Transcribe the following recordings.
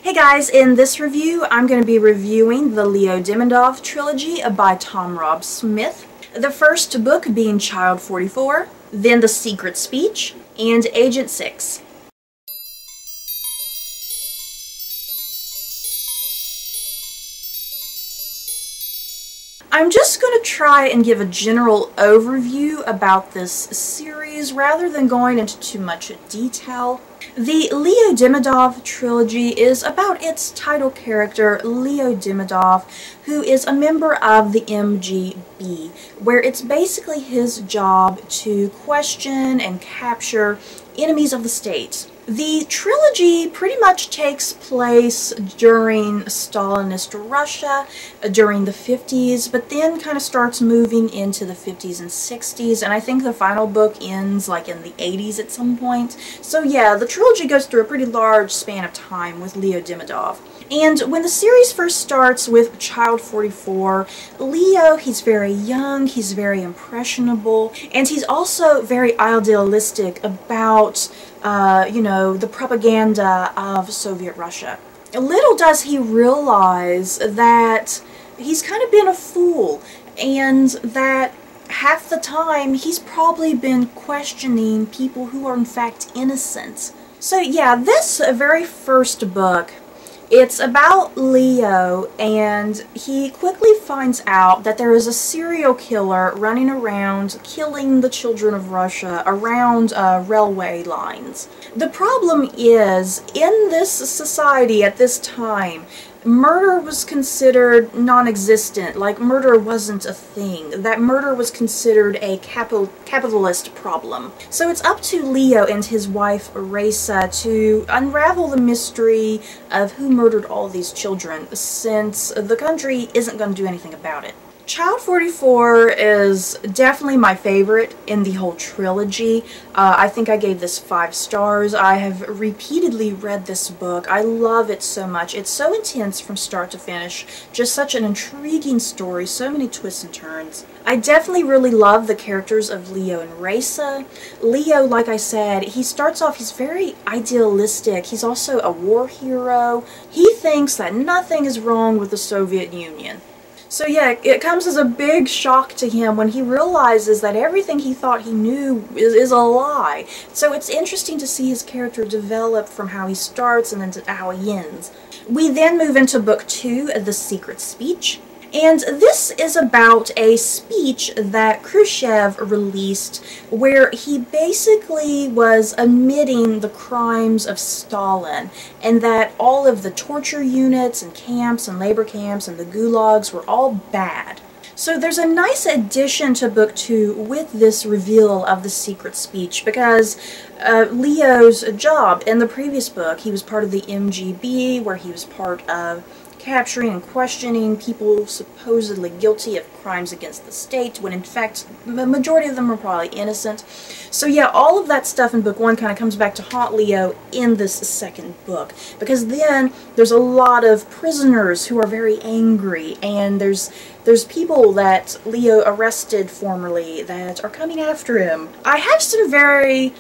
Hey guys, in this review I'm going to be reviewing the Leo Demidov Trilogy by Tom Rob Smith. The first book being Child 44, then The Secret Speech, and Agent 6. I'm just going to try and give a general overview about this series rather than going into too much detail. The Leo Demidov Trilogy is about its title character, Leo Demidov, who is a member of the MGB, where it's basically his job to question and capture enemies of the state. The trilogy pretty much takes place during Stalinist Russia, during the 50s, but then kind of starts moving into the 50s and 60s, and I think the final book ends like in the 80s at some point. So yeah, the trilogy goes through a pretty large span of time with Leo Demidov. And when the series first starts with Child 44, Leo, he's very young, he's very impressionable, and he's also very idealistic about the propaganda of Soviet Russia. Little does he realize that he's kind of been a fool, and that half the time he's probably been questioning people who are in fact innocent. So yeah, this very first book, it's about Leo, and he quickly finds out that there is a serial killer running around killing the children of Russia around railway lines. The problem is, in this society at this time, murder was considered non-existent, like murder wasn't a thing, that murder was considered a capitalist problem. So it's up to Leo and his wife Raisa to unravel the mystery of who murdered all these children, since the country isn't going to do anything about it. Child 44 is definitely my favorite in the whole trilogy. I think I gave this 5 stars. I have repeatedly read this book. I love it so much. It's so intense from start to finish. Just such an intriguing story, so many twists and turns. I definitely really love the characters of Leo and Raisa. Leo, like I said, he starts off, he's very idealistic. He's also a war hero. He thinks that nothing is wrong with the Soviet Union. So yeah, it comes as a big shock to him when he realizes that everything he thought he knew is a lie. So it's interesting to see his character develop from how he starts and then to how he ends. We then move into book 2, The Secret Speech. And this is about a speech that Khrushchev released where he basically was admitting the crimes of Stalin, and that all of the torture units and camps and labor camps and the gulags were all bad. So there's a nice addition to book 2 with this reveal of the secret speech, because Leo's job in the previous book, he was part of the MGB, where he was part of capturing and questioning people supposedly guilty of crimes against the state, when in fact the majority of them are probably innocent. So yeah, all of that stuff in book 1 kind of comes back to haunt Leo in this second book, because then there's a lot of prisoners who are very angry, and there's people that Leo arrested formerly that are coming after him. I have some very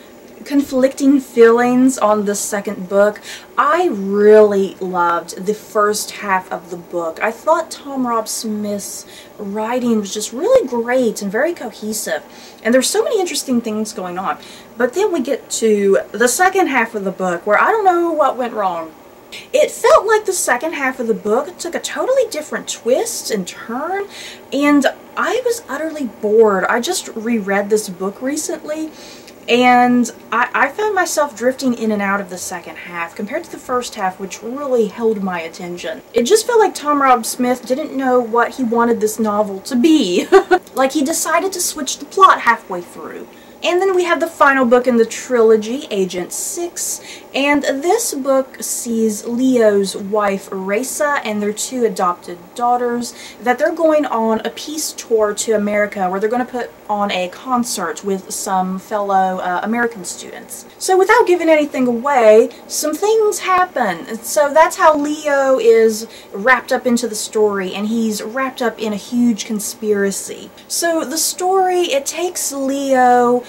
conflicting feelings on the second book. I really loved the first half of the book. I thought Tom Rob Smith's writing was just really great and very cohesive, and there's so many interesting things going on. But then we get to the second half of the book where I don't know what went wrong. It felt like the second half of the book took a totally different twist and turn, and I was utterly bored. I just reread this book recently, and I found myself drifting in and out of the second half compared to the first half, which really held my attention. It just felt like Tom Rob Smith didn't know what he wanted this novel to be. Like he decided to switch the plot halfway through. And then we have the final book in the trilogy, Agent 6, and this book sees Leo's wife Raisa and their 2 adopted daughters, that they're going on a peace tour to America where they're going to put on a concert with some fellow American students. So without giving anything away, some things happen. So that's how Leo is wrapped up into the story, and he's wrapped up in a huge conspiracy. So the story, it takes Leo,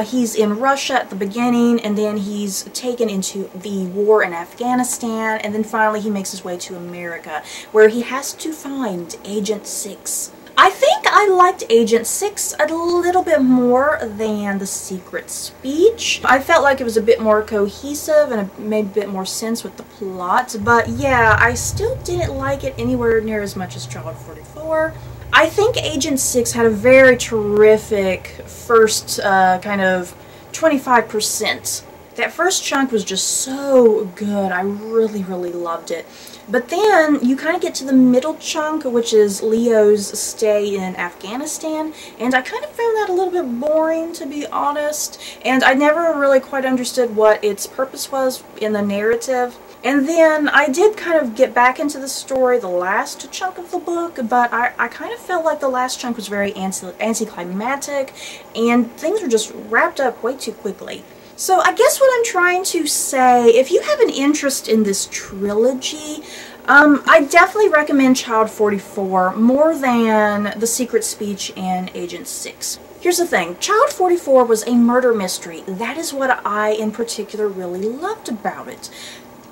he's in Russia at the beginning, and then he's taken into into the war in Afghanistan, and then finally he makes his way to America, where he has to find Agent 6. I think I liked Agent 6 a little bit more than The Secret Speech. I felt like it was a bit more cohesive and it made a bit more sense with the plot, but yeah, I still didn't like it anywhere near as much as Child 44. I think Agent 6 had a very terrific first kind of 25%. That first chunk was just so good. I really, really loved it. But then you kind of get to the middle chunk, which is Leo's stay in Afghanistan, and I kind of found that a little bit boring, to be honest, and I never really quite understood what its purpose was in the narrative. And then I did kind of get back into the story the last chunk of the book, but I kind of felt like the last chunk was very anticlimactic, and things were just wrapped up way too quickly. So I guess what I'm trying to say, if you have an interest in this trilogy, I definitely recommend Child 44 more than The Secret Speech and Agent 6. Here's the thing, Child 44 was a murder mystery. That is what I in particular really loved about it.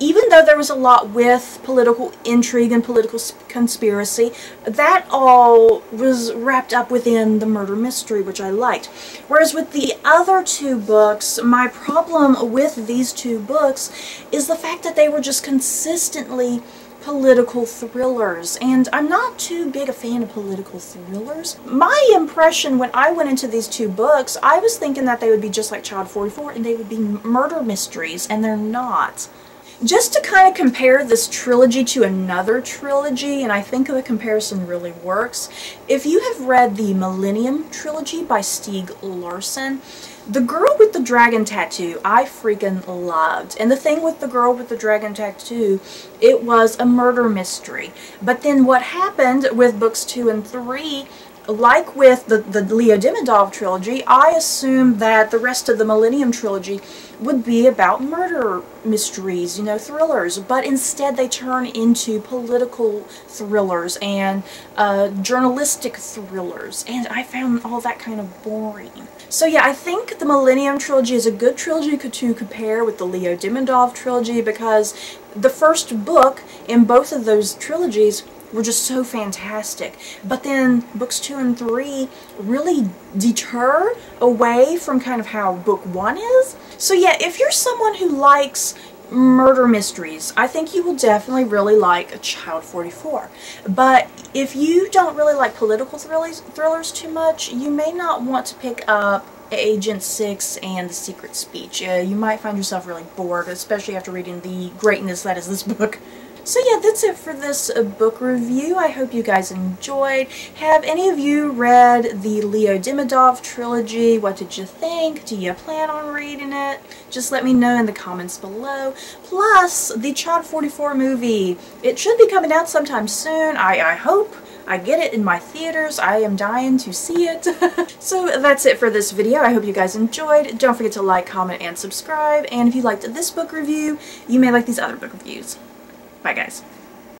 Even though there was a lot with political intrigue and political conspiracy, that all was wrapped up within the murder mystery, which I liked. Whereas with the other two books, my problem with these two books is the fact that they were just consistently political thrillers, and I'm not too big a fan of political thrillers. My impression when I went into these two books, I was thinking that they would be just like Child 44 and they would be murder mysteries, and they're not. Just to kind of compare this trilogy to another trilogy, and I think the comparison really works, if you have read the Millennium Trilogy by Stieg Larsson, The Girl with the Dragon Tattoo I freaking loved. And the thing with The Girl with the Dragon Tattoo, it was a murder mystery. But then what happened with books 2 and 3, like with the Leo Demidov Trilogy, I assumed that the rest of the Millennium Trilogy would be about murder mysteries, you know, thrillers, but instead they turn into political thrillers and journalistic thrillers, and I found all that kind of boring. So yeah, I think the Millennium Trilogy is a good trilogy to compare with the Leo Demidov Trilogy, because the first book in both of those trilogies were just so fantastic. But then books 2 and 3 really deter away from kind of how book 1 is. So yeah, if you're someone who likes murder mysteries, I think you will definitely really like Child 44. But if you don't really like political thrillers too much, you may not want to pick up Agent 6 and The Secret Speech. You might find yourself really bored, especially after reading the greatness that is this book. So yeah, that's it for this book review. I hope you guys enjoyed. Have any of you read the Leo Demidov Trilogy? What did you think? Do you plan on reading it? Just let me know in the comments below. Plus, the Child 44 movie. It should be coming out sometime soon. I hope I get it in my theaters. I am dying to see it. So that's it for this video. I hope you guys enjoyed. Don't forget to like, comment, and subscribe. And if you liked this book review, you may like these other book reviews. Bye guys.